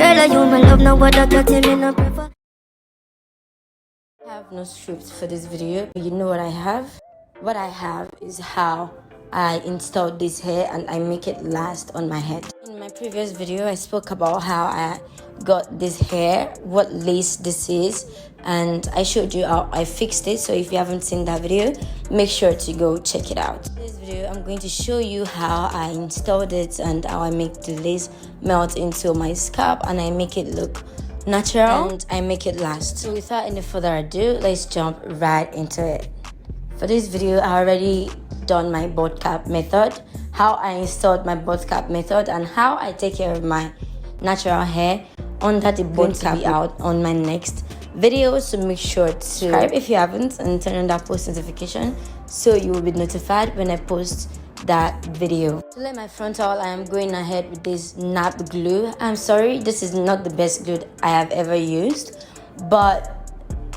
Girl, you my love now, what that you me no prefer. I have no script for this video. You know what I have? What I have is how I installed this hair and I make it last on my head. In my previous video, I spoke about how I got this hair, what lace this is, and I showed you how I fixed it. So if you haven't seen that video, make sure to go check it out. In this video, I'm going to show you how I installed it and how I make the lace melt into my scalp and I make it look natural and I make it last. So without any further ado, let's jump right into it. For this video, I already done my board cap method, how I installed my board cap method, and how I take care of my natural hair under the board cap out on my next video. So make sure to subscribe if you haven't and turn on that post notification so you will be notified when I post that video. To let my frontal, I am going ahead with this nap glue. I'm sorry, this is not the best glue I have ever used, but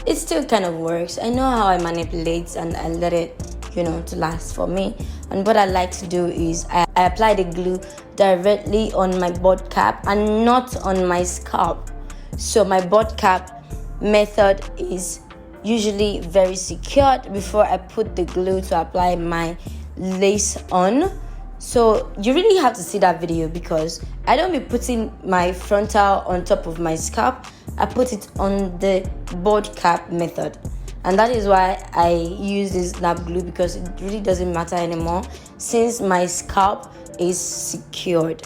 it still kind of works. I know how I manipulate and I let it, to last for me. And what I like to do is I apply the glue directly on my board cap and not on my scalp. So my board cap method is usually very secured before I put the glue to apply my lace on. So you really have to see that video because I don't be putting my frontal on top of my scalp. I put it on the board cap method, and that is why I use this nap glue, because it really doesn't matter anymore since my scalp is secured.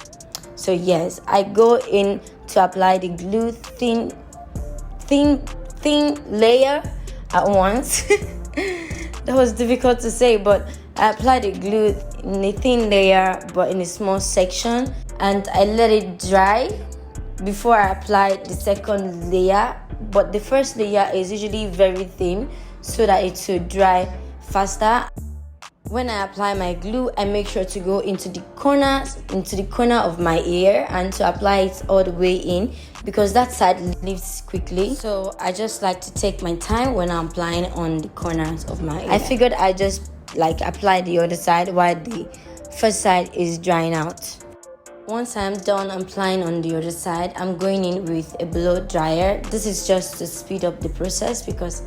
So yes, I go in to apply the glue thin layer at once. That was difficult to say, but I apply the glue in a thin layer but in a small section, and I let it dry before I apply the second layer. But the first layer is usually very thin so that it will dry faster. When I apply my glue, I make sure to go into the corner of my ear and to apply it all the way in, because that side lifts quickly. So I just like to take my time when I'm applying on the corners of my ear. I figured I just apply the other side while the first side is drying out. Once I'm done applying on the other side, I'm going in with a blow dryer. This is just to speed up the process because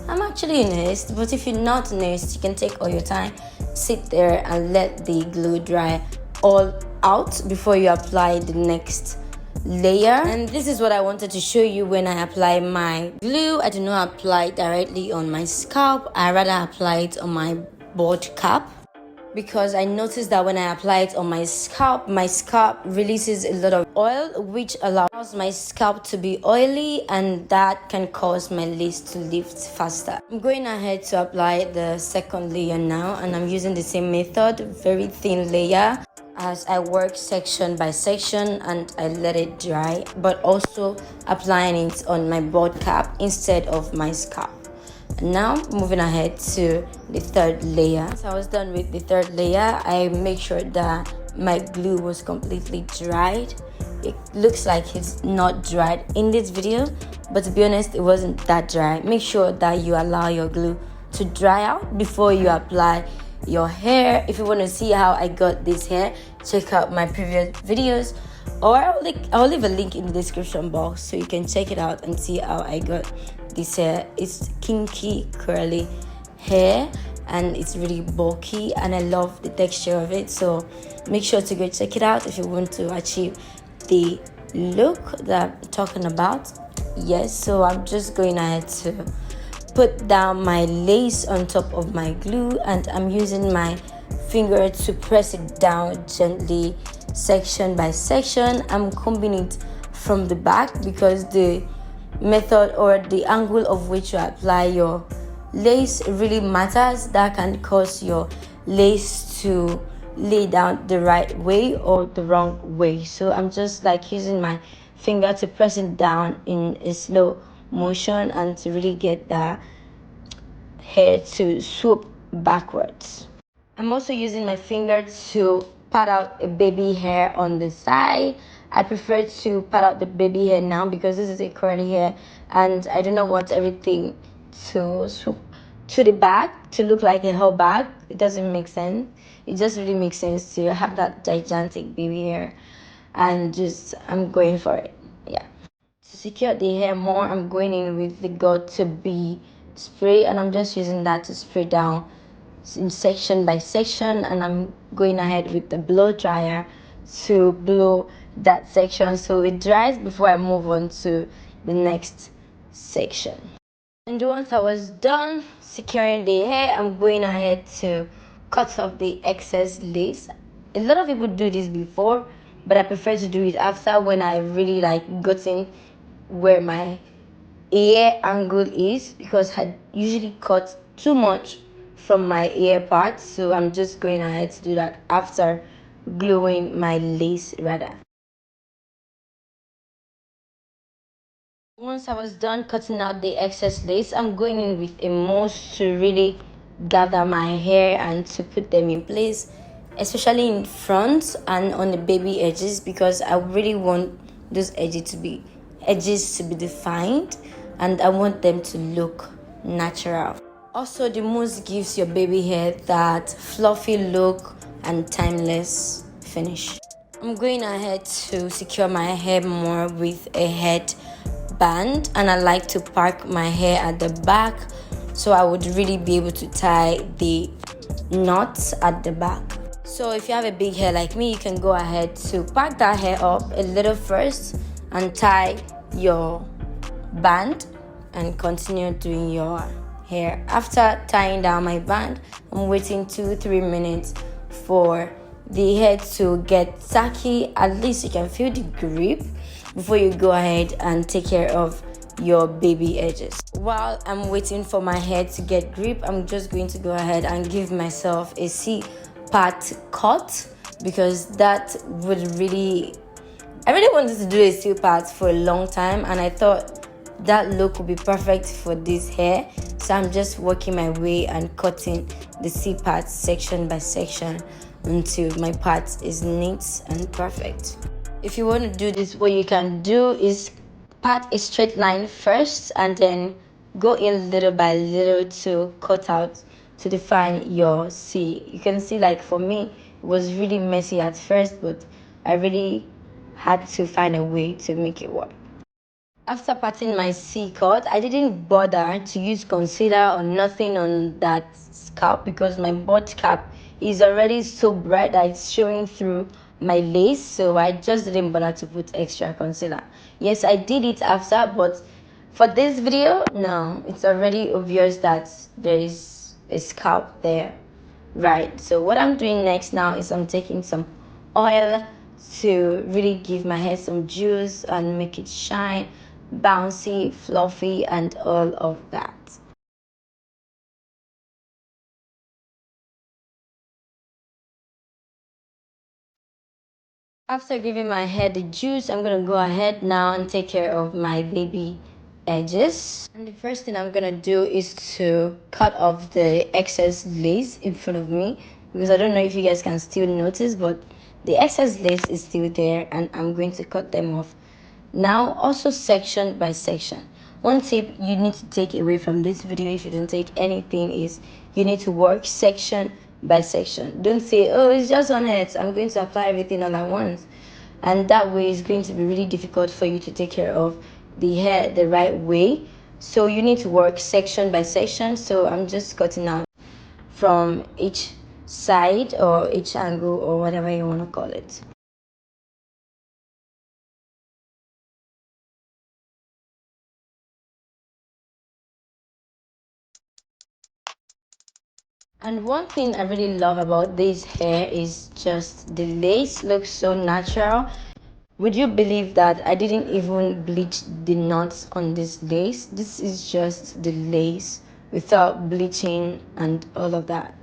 I'm actually in haste, but if you're not in haste, you can take all your time, sit there and let the glue dry all out before you apply the next layer. And this is what I wanted to show you when I apply my glue. I do not apply it directly on my scalp. I rather apply it on my board cap, because I noticed that when I apply it on my scalp releases a lot of oil, which allows my scalp to be oily, and that can cause my lace to lift faster. I'm going ahead to apply the second layer now, and I'm using the same method, very thin layer, as I work section by section and I let it dry, but also applying it on my board cap instead of my scalp. Now moving ahead to the third layer. Once I was done with the third layer, I make sure that my glue was completely dried. It looks like it's not dried in this video, but to be honest, it wasn't that dry. Make sure that you allow your glue to dry out before you apply your hair. If you want to see how I got this hair, check out my previous videos, or I'll leave a link in the description box so you can check it out and see how I got this hair. It's kinky curly hair and it's really bulky and I love the texture of it, so make sure to go check it out if you want to achieve the look that I'm talking about. Yes, so I'm just going ahead to put down my lace on top of my glue, and I'm using my finger to press it down gently, section by section. I'm combing it from the back because the method or the angle of which you apply your lace really matters. That can cause your lace to lay down the right way or the wrong way. So I'm just using my finger to press it down in a slow motion and to really get the hair to swoop backwards. I'm also using my finger to pat out a baby hair on the side. I prefer to pat out the baby hair now because this is a curly hair and I do not want everything to swoop to the back to look like a whole bag. It doesn't make sense. It just really makes sense to have that gigantic baby hair, and I'm going for it. Yeah. To secure the hair more, I'm going in with the got to be spray, and I'm just using that to spray down in section by section, and I'm going ahead with the blow dryer to blow that section so it dries before I move on to the next section. And once I was done securing the hair, I'm going ahead to cut off the excess lace. A lot of people do this before, but I prefer to do it after, when I really like gotten where my ear angle is, because I usually cut too much from my ear part. So I'm just going ahead to do that after gluing my lace rather. Once I was done cutting out the excess lace, I'm going in with a mousse to really gather my hair and to put them in place, especially in front and on the baby edges, because I really want those edges to be defined, and I want them to look natural. Also, the mousse gives your baby hair that fluffy look and timeless finish. I'm going ahead to secure my hair more with a head band, and I like to park my hair at the back so I would really be able to tie the knots at the back. So if you have a big hair like me, you can go ahead to park that hair up a little first and tie your band and continue doing your hair. After tying down my band, I'm waiting 2-3 minutes for the hair to get tacky. At least you can feel the grip before you go ahead and take care of your baby edges. While I'm waiting for my hair to get grip, I'm just going to go ahead and give myself a C-part cut, because that would I really wanted to do a C-part for a long time, and I thought that look would be perfect for this hair. So I'm just working my way and cutting the C-part section by section until my part is neat and perfect. If you want to do this, what you can do is part a straight line first and then go in little by little to cut out to define your C. You can see, like for me, it was really messy at first, but I really had to find a way to make it work. After parting my C cut, I didn't bother to use concealer or nothing on that scalp, because my butt cap is already so bright that it's showing through my lace, so I just didn't bother to put extra concealer. Yes, I did it after, but for this video, no, it's already obvious that there is a scalp there, right? So what I'm doing next now is I'm taking some oil to really give my hair some juice and make it shine, bouncy, fluffy, and all of that. After giving my hair the juice, I'm gonna go ahead now and take care of my baby edges. And the first thing I'm gonna do is to cut off the excess lace in front of me, because I don't know if you guys can still notice, but the excess lace is still there, and I'm going to cut them off now, also section by section. One tip you need to take away from this video, if you don't take anything, is you need to work section by section. Don't say, oh, it's just on it, I'm going to apply everything all at once, and that way it's going to be really difficult for you to take care of the hair the right way. So you need to work section by section. So I'm just cutting out from each side or each angle or whatever you want to call it. And one thing I really love about this hair is just the lace looks so natural. Would you believe that I didn't even bleach the knots on this lace? This is just the lace without bleaching and all of that.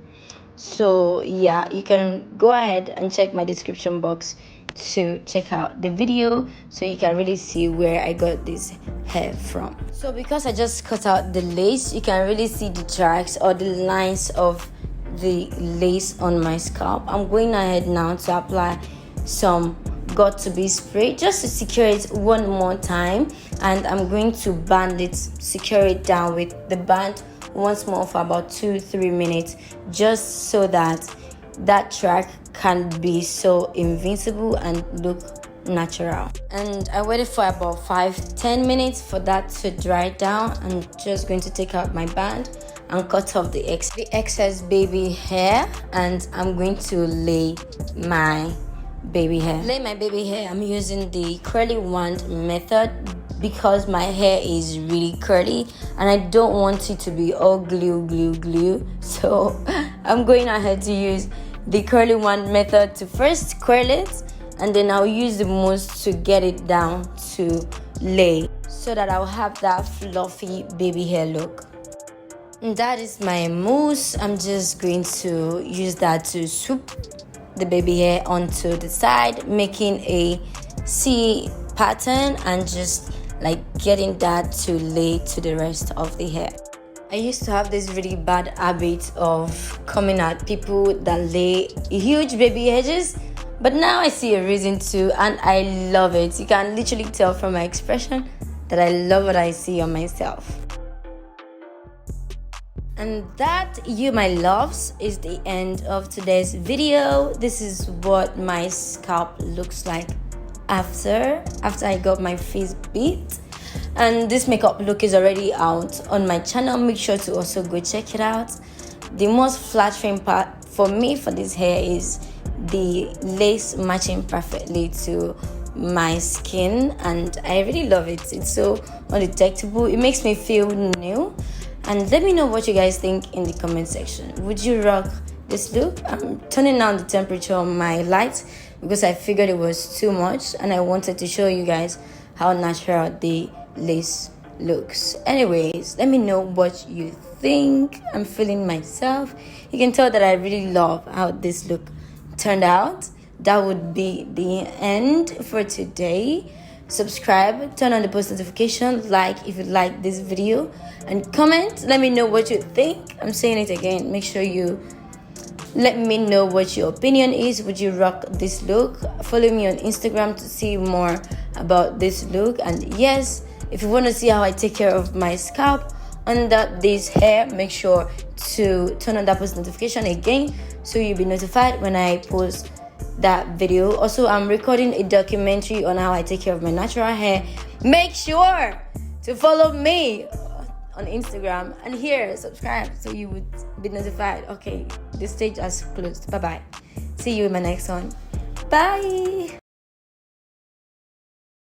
So yeah, you can go ahead and check my description box to check out the video so you can really see where I got this hair from. So because I just cut out the lace, you can really see the tracks or the lines of the lace on my scalp. I'm going ahead now to apply some got to be spray just to secure it one more time, and I'm going to band it, secure it down with the band once more for about 2-3 minutes, just so that that track can be so invincible and look natural. And I waited for about 5-10 minutes for that to dry down. I'm just going to take out my band and cut off the excess baby hair, and I'm going to lay my baby hair. I'm using the curly wand method because my hair is really curly and I don't want it to be all glue. So I'm going ahead to use the curly wand method to first curl it, and then I'll use the mousse to get it down to lay, so that I'll have that fluffy baby hair look. And that is my mousse. I'm just going to use that to swoop the baby hair onto the side, making a C pattern and just like getting that to lay to the rest of the hair. I used to have this really bad habit of coming at people that lay huge baby edges, but now I see a reason to, and I love it. You can literally tell from my expression that I love what I see on myself. And that, you my loves, is the end of today's video. This is what my scalp looks like after I got my face beat. And this makeup look is already out on my channel. Make sure to also go check it out. The most flattering part for me for this hair is the lace matching perfectly to my skin, and I really love it. It's so undetectable. It makes me feel new. And let me know what you guys think in the comment section. Would you rock this look? I'm turning down the temperature on my lights because I figured it was too much, and I wanted to show you guys how natural the lace looks. Anyways, let me know what you think. I'm feeling myself. You can tell that I really love how this look turned out. That would be the end for today. Subscribe, turn on the post notification, like if you like this video, and comment. Let me know what you think. I'm saying it again. Make sure you let me know what your opinion is. Would you rock this look? Follow me on Instagram to see more about this look. And yes, if you want to see how I take care of my scalp under this hair, make sure to turn on that post notification again so you'll be notified when I post that video. Also, I'm recording a documentary on how I take care of my natural hair. Make sure to follow me on Instagram, and here subscribe so you would be notified. Okay, the stage has closed. Bye bye. See you in my next one. Bye.